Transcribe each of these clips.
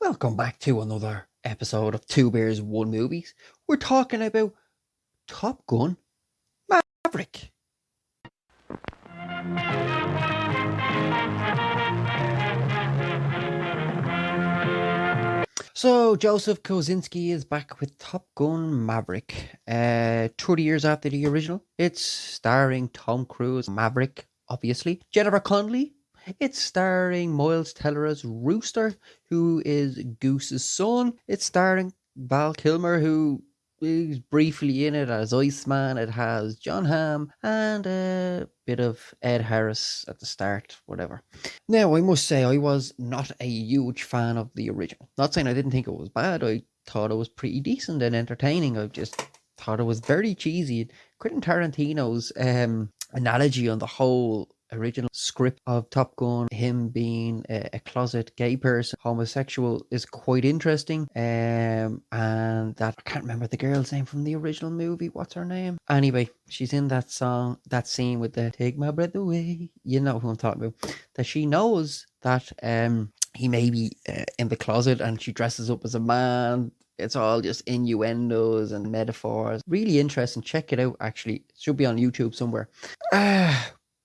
Welcome back to another episode of Two Bears, One Movies. We're talking about Top Gun Maverick. So, Joseph Kosinski is back with Top Gun Maverick. 30 years after the original. It's starring Tom Cruise, Maverick, obviously. Jennifer Connelly. It's starring Miles Teller as Rooster, who is Goose's son. It's starring Val Kilmer, who is briefly in it as Iceman. It has John Hamm and a bit of Ed Harris at the start, whatever. Now, I must say, I was not a huge fan of the original. Not saying I didn't think it was bad. I thought it was pretty decent and entertaining. I just thought it was very cheesy. Quentin Tarantino's analogy on the whole original script of Top Gun, him being a closet gay person, homosexual, is quite interesting. And that, I can't remember the girl's name from the original movie. What's her name? Anyway, she's in that song, that scene with the "Take My Breath Away." You know who I'm talking about. That she knows that he may be in the closet, and she dresses up as a man. It's all just innuendos and metaphors. Really interesting. Check it out, actually. It should be on YouTube somewhere.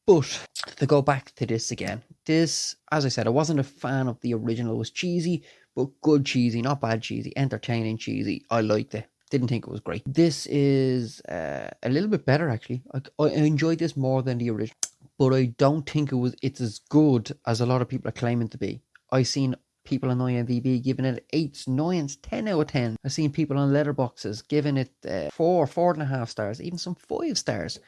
But to go back to this again, this, as I said, I wasn't a fan of the original. It was cheesy, but good cheesy, not bad cheesy, entertaining cheesy. I liked it. Didn't think it was great. This is a little bit better, actually. I enjoyed this more than the original, but I don't think it's as good as a lot of people are claiming to be. I've seen people on IMDb giving it 8s, 9s, 10 out of 10. I've seen people on Letterboxes giving it 4.5 stars, even some 5 stars.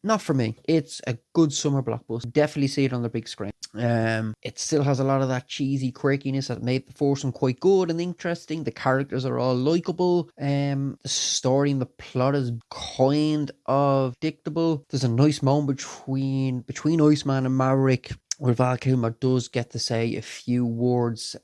Not for me. It's a good summer blockbuster. Definitely see it on the big screen. It still has a lot of that cheesy quirkiness that made the foursome quite good and interesting. The characters are all likable. The story and the plot is kind of predictable. There's a nice moment between Iceman and Maverick, where Val Kilmer does get to say a few words.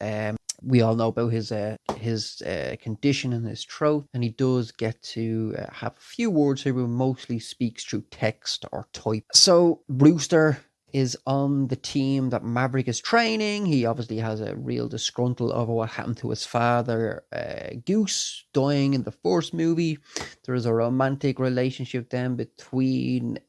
We all know about his condition in his throat, and he does get to have a few words here, but mostly speaks through text or type. So Rooster is on the team that Maverick is training. He obviously has a real disgruntled over what happened to his father, Goose, dying in the first movie. There is a romantic relationship then between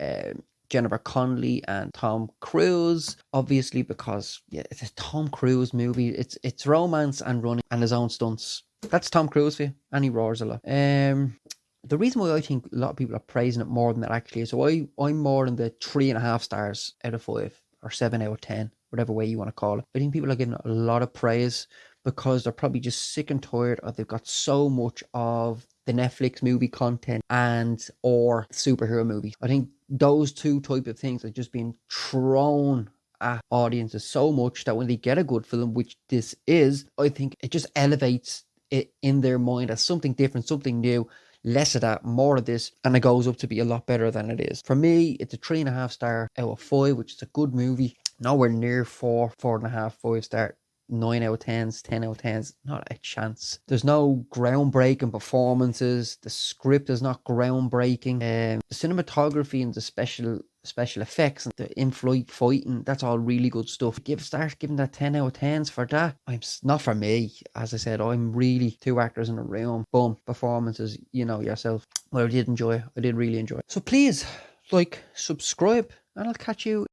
Jennifer Connelly and Tom Cruise, obviously, because it's a Tom Cruise movie. It's romance and running and his own stunts. That's Tom Cruise for you, and he roars a lot. The reason why I think a lot of people are praising it more than it actually is, so I'm more in the 3.5 stars out of 5 or 7 out of 10, whatever way you want to call it. I think people are giving it a lot of praise because they're probably just sick and tired of they've got so much of the Netflix movie content or superhero movies. I think those two type of things are just being thrown at audiences so much that when they get a good film, which this is, I think it just elevates it in their mind as something different, something new. Less of that, more of this, and it goes up to be a lot better than it is. For me, it's a 3.5 star out of 5, which is a good movie. Nowhere near 4.5, 5 star. 9 out of 10s, 10 out of 10s, not a chance. There's no groundbreaking performances. The script is not groundbreaking. The cinematography and the special effects and the in-flight fighting, that's all really good stuff. Start giving that 10 out of 10s for that. Not for me. As I said, I'm really 2 actors in a room. Boom, performances, you know yourself. Well, I did really enjoy it. So please, subscribe, and I'll catch you